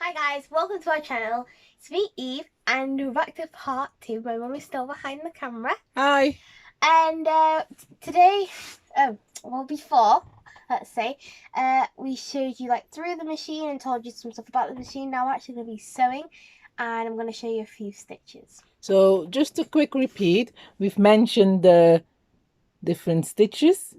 Hi guys, welcome to our channel. It's me, Eve, and we're back to part 2. My mum is still behind the camera. Hi. And today, before, let's say, we showed you like through the machine and told you some stuff about the machine. Now we're actually going to be sewing, and I'm going to show you a few stitches. So just a quick repeat, we've mentioned the different stitches,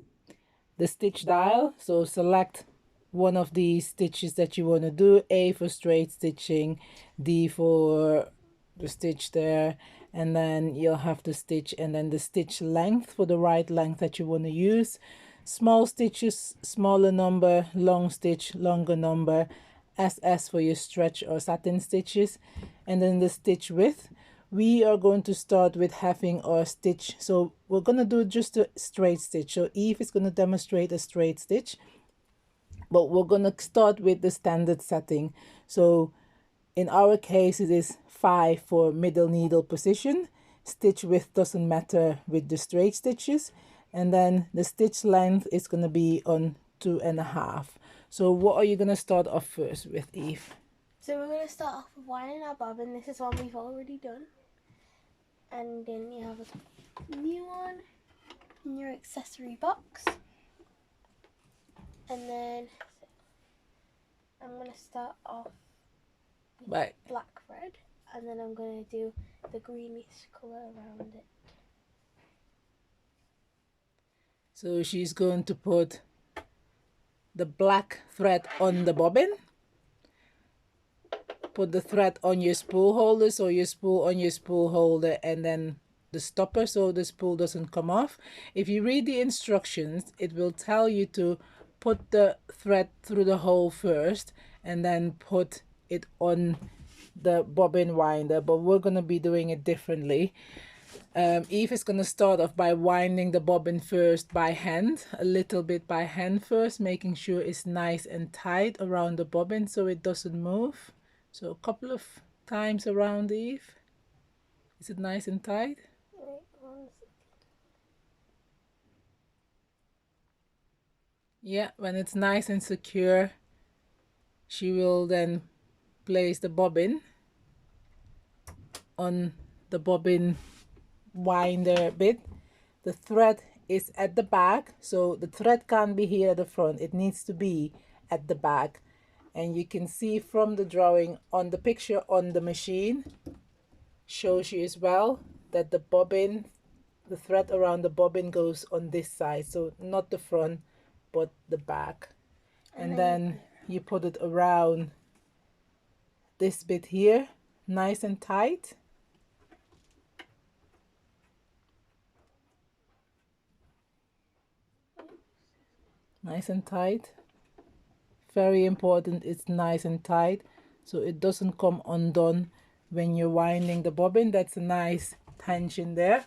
the stitch dial. So select one of the stitches that you want to do. A for straight stitching, D for the stitch there, and then you'll have the stitch and then the stitch length for the right length that you want to use. Small stitches, smaller number, long stitch, longer number, SS for your stretch or satin stitches, and then the stitch width. We are going to start with having our stitch, so we're going to do just a straight stitch. So Eve is going to demonstrate a straight stitch, but we're going to start with the standard setting. So in our case it is 5 for middle needle position. Stitch width doesn't matter with the straight stitches, and then the stitch length is going to be on 2.5. So what are you going to start off first with, Eve? So we're going to start off with winding our bobbin. This is one we've already done. And then you have a new one in your accessory box. And then I'm going to start off with black thread, and then I'm going to do the greenish colour around it. So she's going to put the black thread on the bobbin. Put the thread on your spool holder, so your spool on your spool holder, and then the stopper so the spool doesn't come off. If you read the instructions, it will tell you to put the thread through the hole first and then put it on the bobbin winder, but we're going to be doing it differently. Eve is going to start off by winding the bobbin first by hand, a little bit by hand first, making sure it's nice and tight around the bobbin so it doesn't move. So a couple of times around, Eve. Is it nice and tight? Yeah, when it's nice and secure, she will then place the bobbin on the bobbin winder bit. The thread is at the back, so the thread can't be here at the front. It needs to be at the back. And you can see from the drawing on the picture on the machine, shows you as well that the bobbin, the thread around the bobbin goes on this side, so not the front but the back. And then you put it around this bit here, nice and tight. Nice and tight. Very important, it's nice and tight so it doesn't come undone when you're winding the bobbin. That's a nice tension there.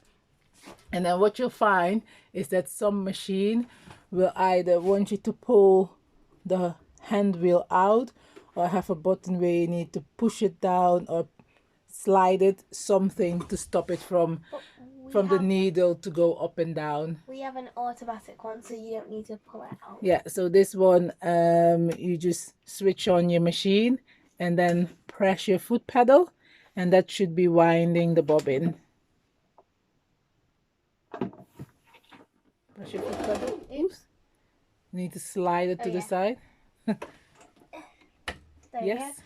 And then what you'll find is that some machine will either want you to pull the hand wheel out or have a button where you need to push it down or slide it, something to stop it from the needle to go up and down. We have an automatic one, so you don't need to pull it out. Yeah, so this one, you just switch on your machine and then press your foot pedal, and that should be winding the bobbin. Press your foot pedal. Oops. You need to slide it to the side. There yes.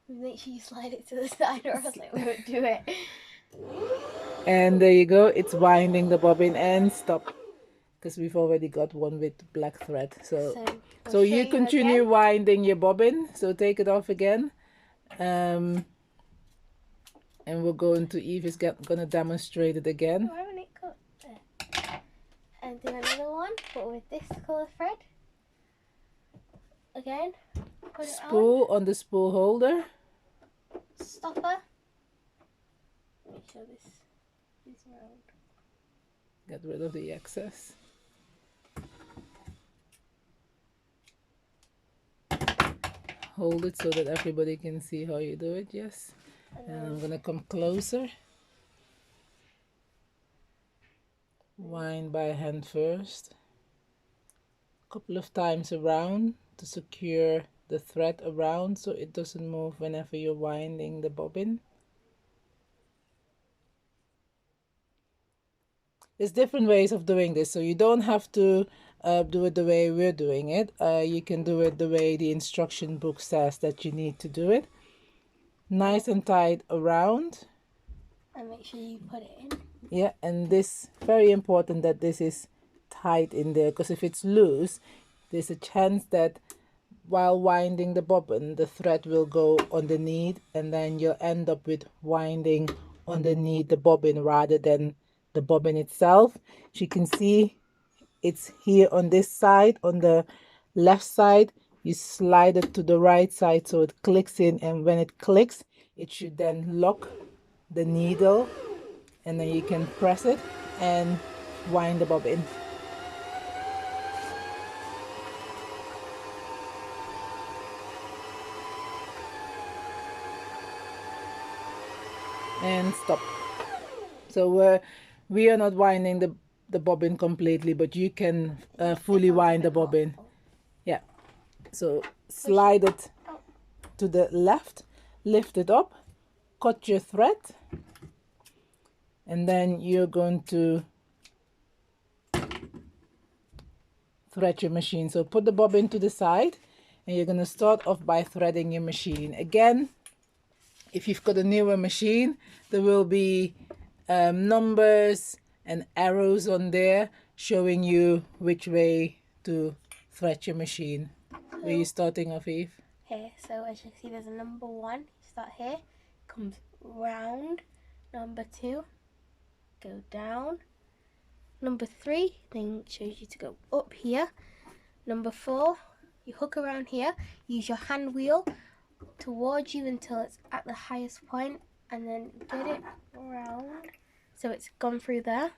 You go. Make sure you slide it to the side or else it won't do it. And there you go, it's winding the bobbin and stop, because we've already got one with black thread. So you continue winding your bobbin. So take it off again, and we're going to Eve is gonna demonstrate it again. And do another one, but with this colour thread. Again, put it spool on the spool holder. Stopper. Make sure this is round. Get rid of the excess. Hold it so that everybody can see how you do it. Yes. And I'm gonna come closer. Wind by hand first. A couple of times around to secure the thread around so it doesn't move whenever you're winding the bobbin. There's different ways of doing this, so you don't have to do it the way we're doing it. You can do it the way the instruction book says that you need to do it. Nice and tight around. And make sure you put it in. Yeah, and this, very important that this is tight in there, because if it's loose, there's a chance that while winding the bobbin, the thread will go underneath, and then you'll end up with winding underneath the bobbin rather than the bobbin itself. As you can see, it's here on this side, on the left side. You slide it to the right side so it clicks in, and when it clicks, it should then lock the needle, and then you can press it and wind the bobbin. And stop. So we are not winding the bobbin completely, but you can fully wind the bobbin. Yeah. So slide it to the left, lift it up, cut your thread, and then you're going to thread your machine. So put the bobbin to the side, and you're going to start off by threading your machine. Again, if you've got a newer machine, there will be numbers and arrows on there showing you which way to thread your machine. Where are you starting off, Eve? Here, so as you see, there's a number 1. Start here, comes round. Number 2, go down. Number 3, then shows you to go up here. Number 4, you hook around here. Use your hand wheel towards you until it's at the highest point, and then get it around so it's gone through there.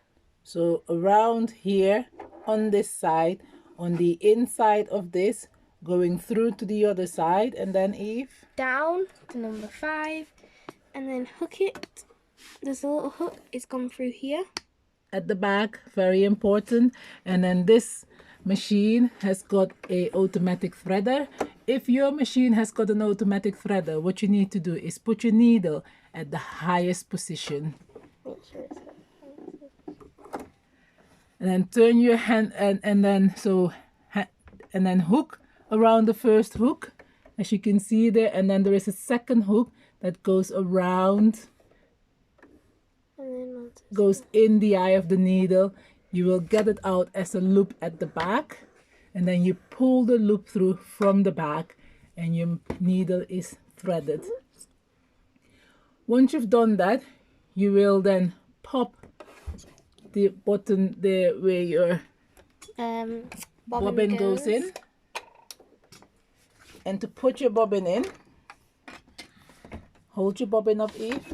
So around here on this side, on the inside of this, going through to the other side, and then Eve? Down to number 5, and then hook it. There's a little hook, it's gone through here. At the back, very important. And then this machine has got a automatic threader. If your machine has got an automatic threader, what you need to do is put your needle at the highest position. Make sure it's And then turn your hand and then hook around the first hook, as you can see there, and then there is a second hook that goes around, and then goes in the eye of the needle. You will get it out as a loop at the back, and then you pull the loop through from the back, and your needle is threaded. Once you've done that, you will then pop the button there where your bobbin goes in. And to put your bobbin in, hold your bobbin up, Eve.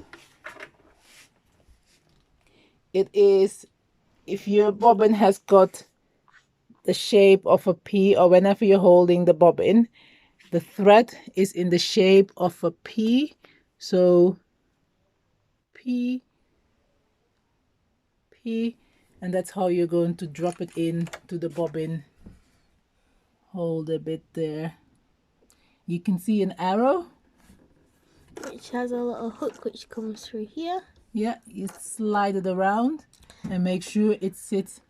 It is, if your bobbin has got the shape of a P, or whenever you're holding the bobbin, the thread is in the shape of a P. So P, P, and that's how you're going to drop it in to the bobbin. Hold a bit there. You can see an arrow, which has a little hook which comes through here. Yeah, you slide it around and make sure it sits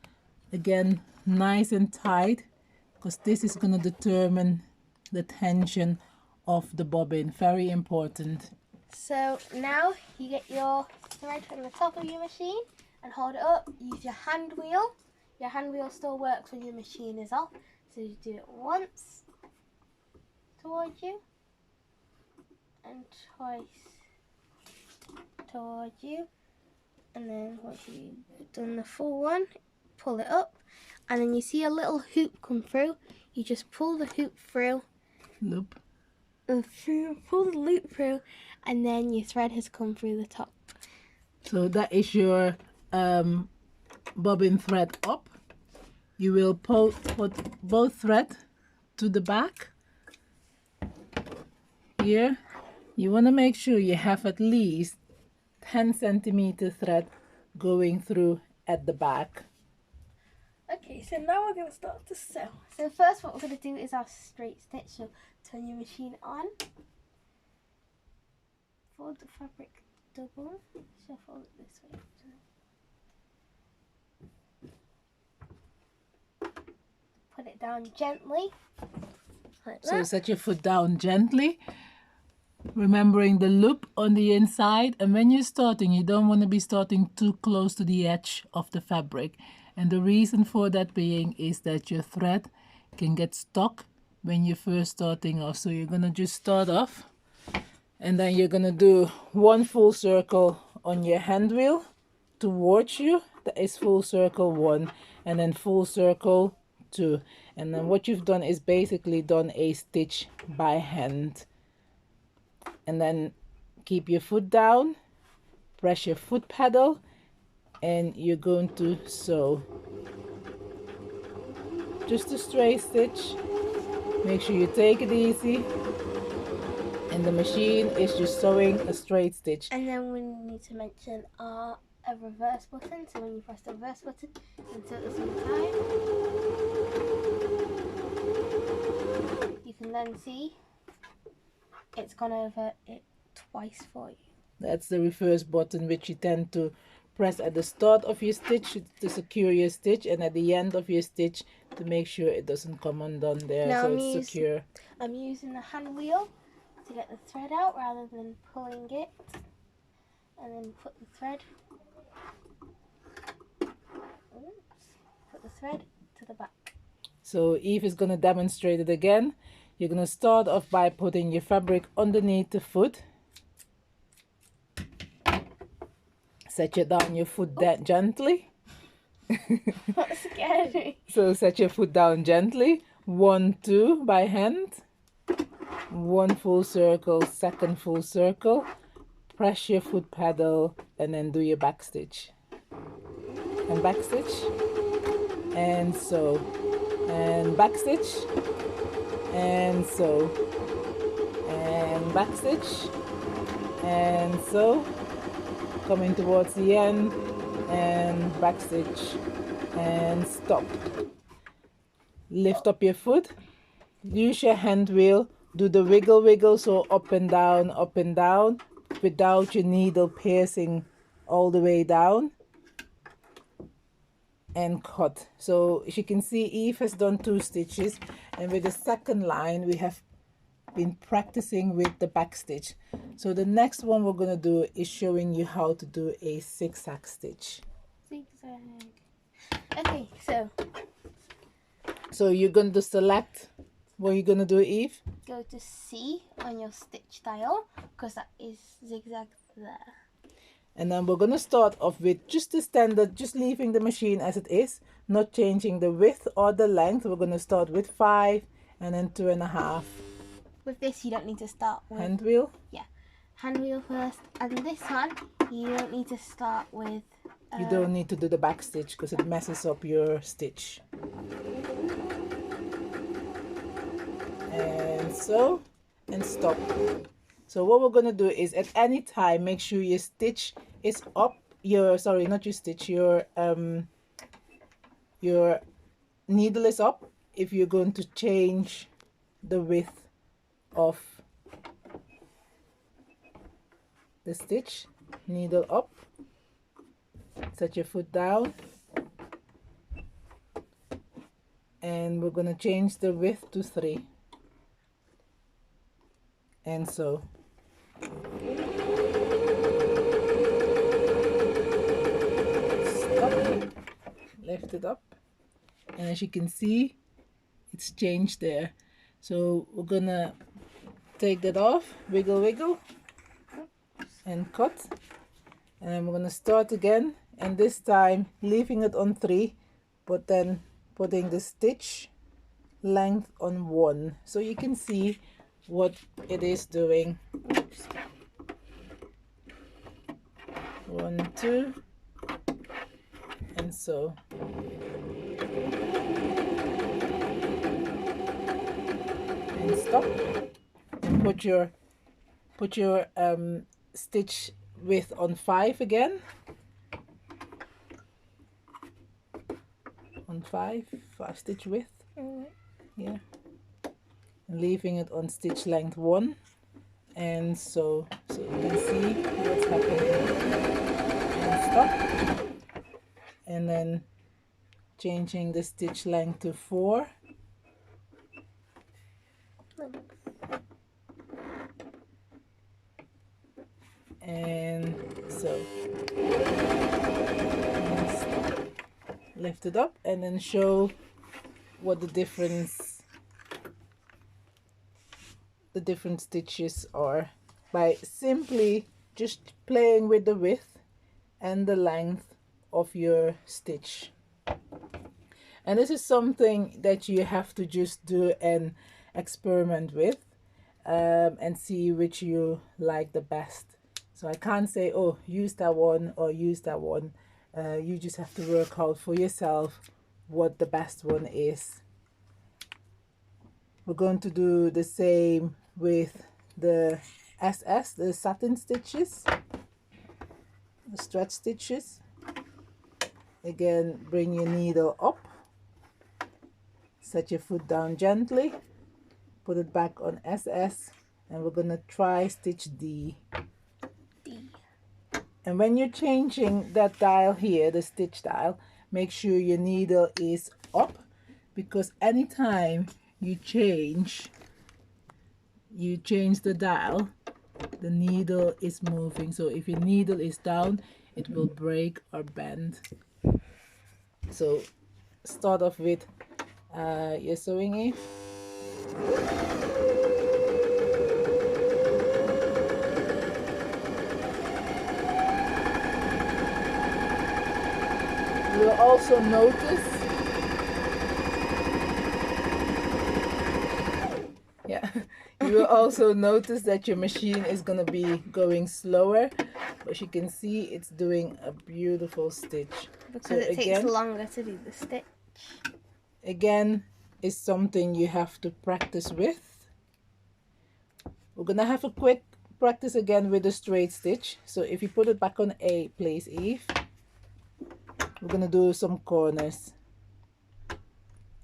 again nice and tight, because this is going to determine the tension of the bobbin. Very important. So now you get your thread on the top of your machine and hold it up. Use your hand wheel. Your hand wheel still works when your machine is off. So you do it once towards you and twice towards you, and then once you've done the full one, pull it up, and then you see a little hoop come through. You just pull the hoop through, Loop. pull the loop through, and then your thread has come through the top. So that is your bobbin thread up. You will put both thread to the back. Here, you want to make sure you have at least 10 centimeter thread going through at the back. Okay, so now we're going to start to sew. So first what we're going to do is our straight stitch. So turn your machine on. Fold the fabric double. So fold it this way. Put it down gently. Like So that. set your foot down gently, remembering the loop on the inside. And when you're starting, you don't want to be starting too close to the edge of the fabric. And the reason for that being is that your thread can get stuck when you're first starting off. So you're going to just start off, and then you're going to do one full circle on your hand wheel towards you. That is full circle 1, and then full circle 2. And then what you've done is basically done a stitch by hand. And then keep your foot down, press your foot pedal, and you're going to sew. Just a straight stitch. Make sure you take it easy. And the machine is just sewing a straight stitch. And then we need to mention a reverse button. So when you press the reverse button and sew at the same time, you can then see it's gone over it twice for you. That's the reverse button, which you tend to press at the start of your stitch to secure your stitch, and at the end of your stitch to make sure it doesn't come undone there. Now so it's secure. I'm using the hand wheel to get the thread out rather than pulling it, and then put the thread to the back. So Eve is going to demonstrate it again. You're going to start off by putting your fabric underneath the foot. Set your down your foot gently. That's scary. So set your foot down gently. 1, 2 by hand. 1 full circle, second full circle. Press your foot pedal and then do your back stitch. And back stitch. And sew. And back stitch. And sew. And back stitch. And sew. Coming towards the end, and back stitch, and stop. Lift up your foot, use your hand wheel, do the wiggle, so up and down, without your needle piercing all the way down, and cut. So as you can see, Eve has done 2 stitches, and with the second line we have been practicing with the back stitch. So the next one we're going to do is showing you how to do a zigzag stitch. Zigzag. Okay, so you're going to select what you're going to do, Eve. Go to C on your stitch dial, because that is zigzag there. And then we're going to start off with just the standard, just leaving the machine as it is, not changing the width or the length. We're going to start with 5 and then 2.5. With this, you don't need to start with hand wheel. Yeah, hand wheel first, and this one you don't need to start with. You don't need to do the back stitch because it messes up your stitch. And so, and stop. So what we're gonna do is at any time make sure your stitch is up. Not your stitch. Your needle is up if you're going to change the width of the stitch. Needle up, set your foot down, and we're going to change the width to 3, and so stop, lift it up, and as you can see it's changed there. So we're gonna take that off, wiggle, and cut. And then we're gonna start again, and this time leaving it on 3, but then putting the stitch length on 1, so you can see what it is doing. 1, 2, and so. And stop, and put your stitch width on 5 again. On 5 stitch width. Yeah. and leaving it on stitch length 1, and so you can see what's happening, and stop, and then changing the stitch length to 4, and so, and stop. Lift it up and then show what the different stitches are by simply just playing with the width and the length of your stitch. And this is something that you have to just do and experiment with, and see which you like the best. So I can't say, oh, use that one or use that one. You just have to work out for yourself what the best one is. We're going to do the same with the SS, the satin stitches, the stretch stitches. Again, bring your needle up, set your foot down gently, put it back on SS, and we're going to try stitch D. And when you're changing that dial here, the stitch dial, make sure your needle is up, because anytime you change the dial, the needle is moving. So if your needle is down, it will break or bend. So start off with your sewing Eve. You will also notice, you will also notice that your machine is going to be going slower, but you can see it's doing a beautiful stitch. Because so it takes longer to do the stitch. Again, is something you have to practice with. We're going to have a quick practice again with the straight stitch. So if you put it back on A, please, Eve. We're going to do some corners.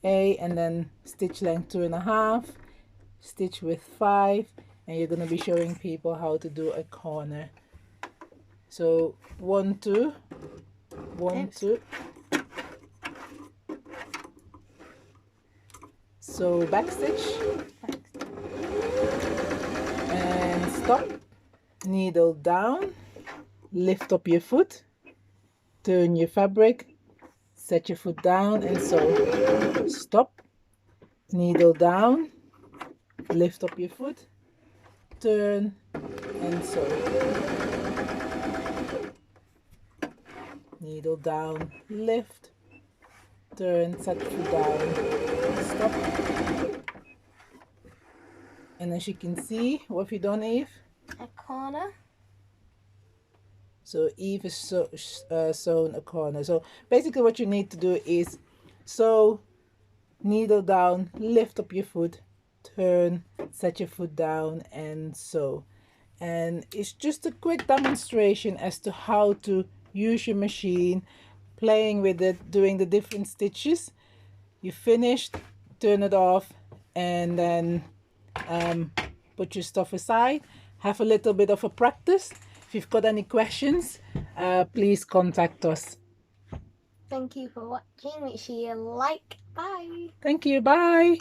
A, and then stitch length 2.5, stitch width 5, and you're going to be showing people how to do a corner. So 1, 2, 1, 2. So back stitch, and stop, needle down, lift up your foot, turn your fabric, set your foot down, and sew. Stop, needle down, lift up your foot, turn, and sew. Needle down, lift, turn, set the foot down, stop. And as you can see, what have you done, Eve? A corner. So Eve is sewn a corner. So basically what you need to do is sew, needle down, lift up your foot, turn, set your foot down, and sew. And it's just a quick demonstration as to how to use your machine, playing with it, doing the different stitches. You finished, turn it off, and then put your stuff aside. Have a little bit of a practice. If you've got any questions, please contact us. Thank you for watching. Make sure you like. Bye. Thank you. Bye.